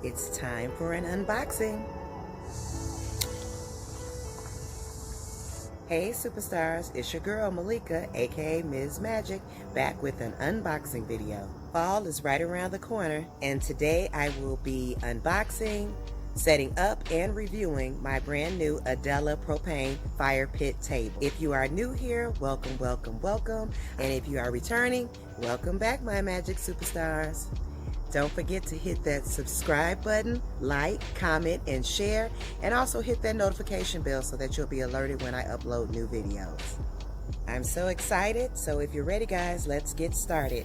It's time for an unboxing. Hey superstars, it's your girl Malika, aka Ms. Magic, back with an unboxing video. Fall is right around the corner, and today I will be unboxing, setting up, and reviewing my brand new Adela Propane Fire Pit Table. If you are new here, welcome, welcome, welcome. And if you are returning, welcome back, my magic superstars. Don't forget to hit that subscribe button, like, comment, and share, and also hit that notification bell so that you'll be alerted when I upload new videos. I'm so excited, so if you're ready guys, let's get started.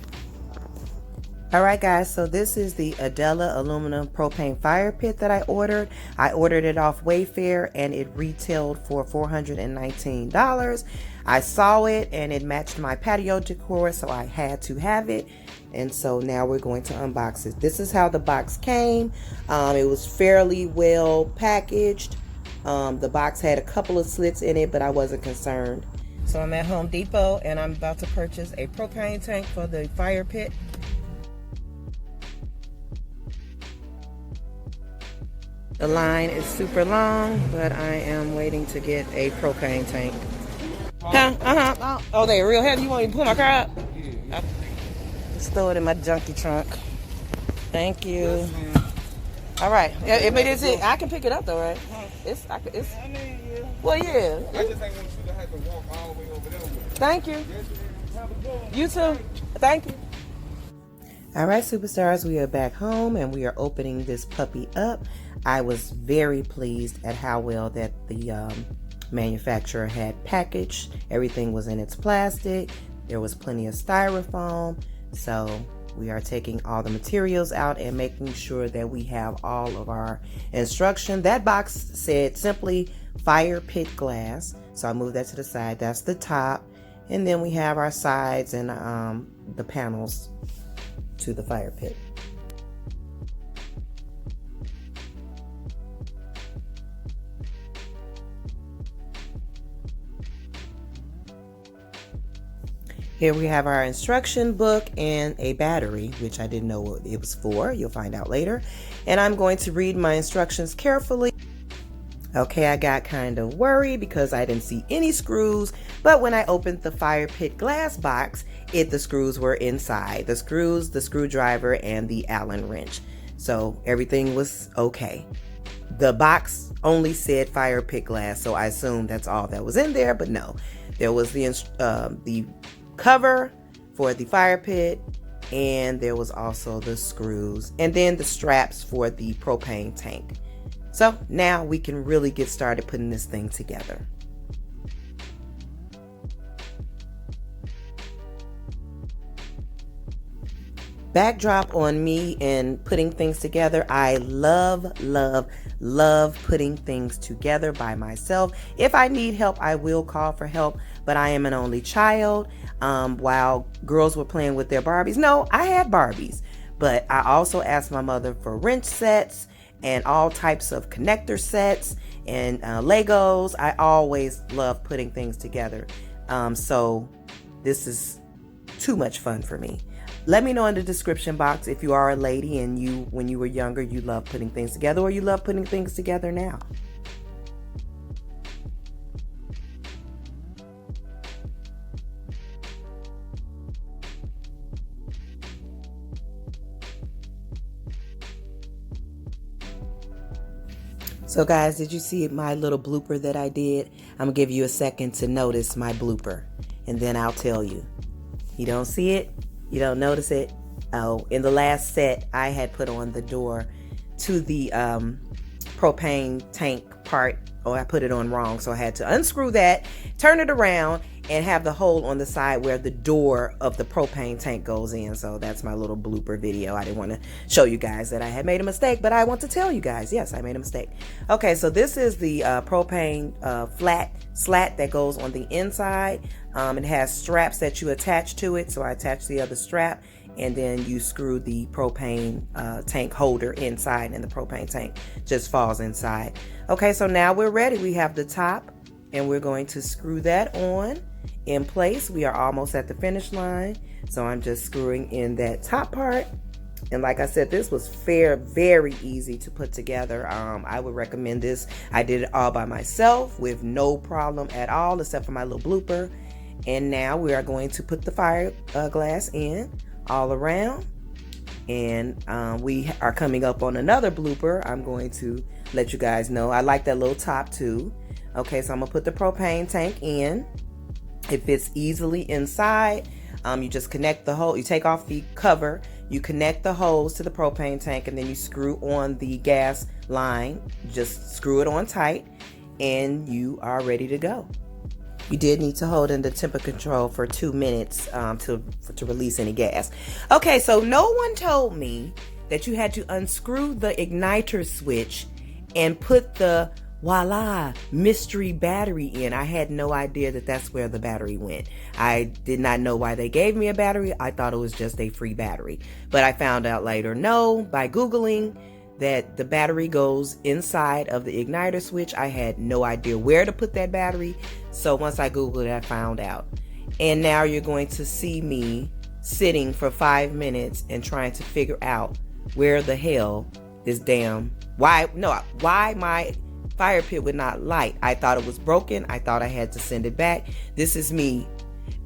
Alright guys, so this is the Adela aluminum propane fire pit that I ordered. I ordered it off Wayfair and it retailed for $419. I saw it and it matched my patio decor, so I had to have it. And so now we're going to unbox it. This is how the box came. It was fairly well packaged. The box had a couple of slits in it, but I wasn't concerned. So I'm at Home Depot and I'm about to purchase a propane tank for the fire pit. The line is super long, but I am waiting to get a propane tank. Huh? Oh, they real heavy? You want me to pull my car up? Yeah. Just throw it in my junkie trunk. Thank you. Yes, all right. I can pick it up though, right? Well, yeah. I just ain't want you to have to walk all the way over there. Thank you. You too. Thank you. All right, superstars, we are back home and we are opening this puppy up. I was very pleased at how well that the manufacturer had packaged. Everything was in its plastic. There was plenty of styrofoam. So we are taking all the materials out and making sure that we have all of our instruction. That box said simply fire pit glass. So I moved that to the side. That's the top. And then we have our sides and the panels to the fire pit. Here we have our instruction book and a battery, which I didn't know what it was for. You'll find out later. And I'm going to read my instructions carefully. Okay, I got kind of worried because I didn't see any screws, but when I opened the fire pit glass box, the screws were inside. The screws, the screwdriver, and the Allen wrench. So everything was okay. The box only said fire pit glass, so I assumed that's all that was in there, but no. There was the cover for the fire pit, and there was also the screws, and then the straps for the propane tank. So now we can really get started putting this thing together. Backdrop on me and putting things together. I love putting things together by myself. If I need help, I will call for help, but I am an only child. While girls were playing with their Barbies, no, I had Barbies, but I also asked my mother for wrench sets and all types of connector sets and Legos. I always love putting things together. So this is too much fun for me. Let me know in the description box if you are a lady and when you were younger, you loved putting things together, or you love putting things together now. So guys, did you see my little blooper that I did? I'm gonna give you a second to notice my blooper, and then I'll tell you. You don't see it? You don't notice it? Oh, in the last set, I had put on the door to the propane tank part. Oh, I put it on wrong, so I had to unscrew that, turn it around, and have the hole on the side where the door of the propane tank goes in. So that's my little blooper video. I didn't want to show you guys that I had made a mistake, but I want to tell you guys, yes, I made a mistake. Okay, so this is the propane flat slat that goes on the inside. It has straps that you attach to it, so I attached the other strap, and then you screw the propane tank holder inside, and the propane tank just falls inside. Okay, so now we're ready. We have the top, and we're going to screw that on in place. We are almost at the finish line, so I'm just screwing in that top part, And like I said, this was very easy to put together. I would recommend this. I did it all by myself with no problem at all, except for my little blooper. And now we are going to put the fire glass in all around. And we are coming up on another blooper. I'm going to let you guys know. I like that little top too. Okay, so I'm gonna put the propane tank in. It fits easily inside. You just connect the hole, you take off the cover, you connect the hose to the propane tank, and then you screw on the gas line. Just screw it on tight, and you are ready to go. You did need to hold in the temperature control for 2 minutes to release any gas. Okay, so no one told me that you had to unscrew the igniter switch and put the voila mystery battery in. I had no idea that that's where the battery went. I did not know why they gave me a battery. I thought it was just a free battery, but I found out later, no, by Googling, that the battery goes inside of the igniter switch. I had no idea where to put that battery, so once I Googled it, I found out. And now you're going to see me sitting for 5 minutes and trying to figure out where the hell this why my fire pit would not light. I thought it was broken. I thought I had to send it back. This is me.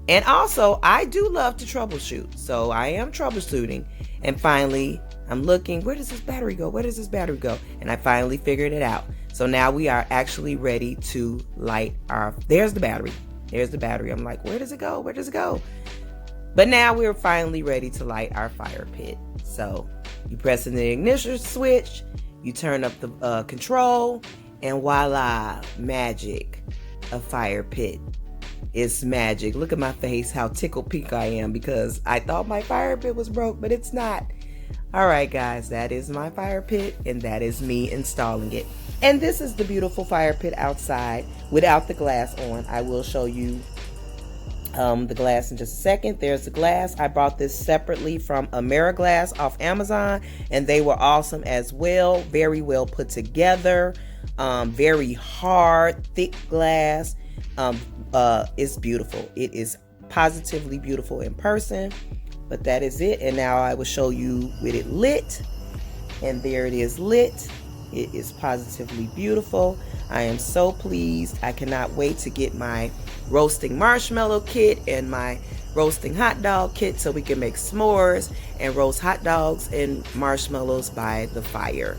And also, I do love to troubleshoot, so I am troubleshooting. And finally, I'm looking, where does this battery go? Where does this battery go? And I finally figured it out. So now we are actually ready to light there's the battery. There's the battery. I'm like, where does it go? Where does it go? But now we're finally ready to light our fire pit. So you press in the ignition switch, you turn up the control, and voila, magic, a fire pit. It's magic. Look at my face, how tickled pink I am, because I thought my fire pit was broke, but it's not. All right, guys, that is my fire pit, and that is me installing it. And this is the beautiful fire pit outside without the glass on. I will show you the glass in just a second. There's the glass. I bought this separately from Ameriglass off Amazon, and they were awesome as well. Very well put together. Very hard, thick glass. It's beautiful. It is positively beautiful in person. But that is it. And now I will show you with it lit. And there it is lit. It is positively beautiful. I am so pleased. I cannot wait to get my roasting marshmallow kit and my roasting hot dog kit so we can make s'mores and roast hot dogs and marshmallows by the fire.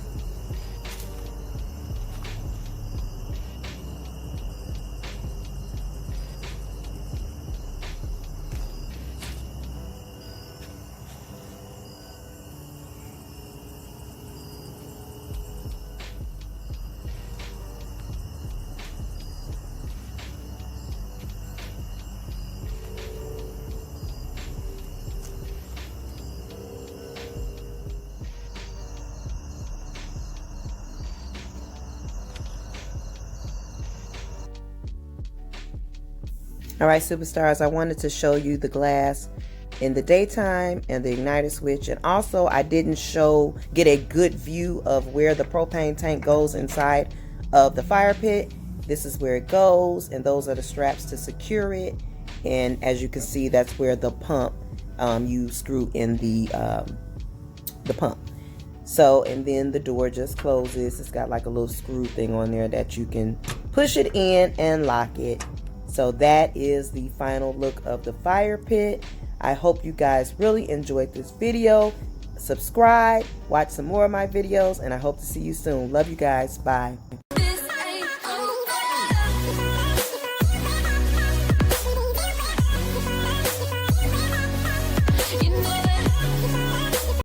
All right, superstars, I wanted to show you the glass in the daytime and the igniter switch. And also I didn't get a good view of where the propane tank goes inside of the fire pit. This is where it goes, and those are the straps to secure it. And as you can see, that's where the pump, you screw in the pump. So, and then the door just closes. It's got like a little screw thing on there that you can push it in and lock it. So that is the final look of the fire pit. I hope you guys really enjoyed this video. Subscribe, watch some more of my videos, and I hope to see you soon. Love you guys. Bye.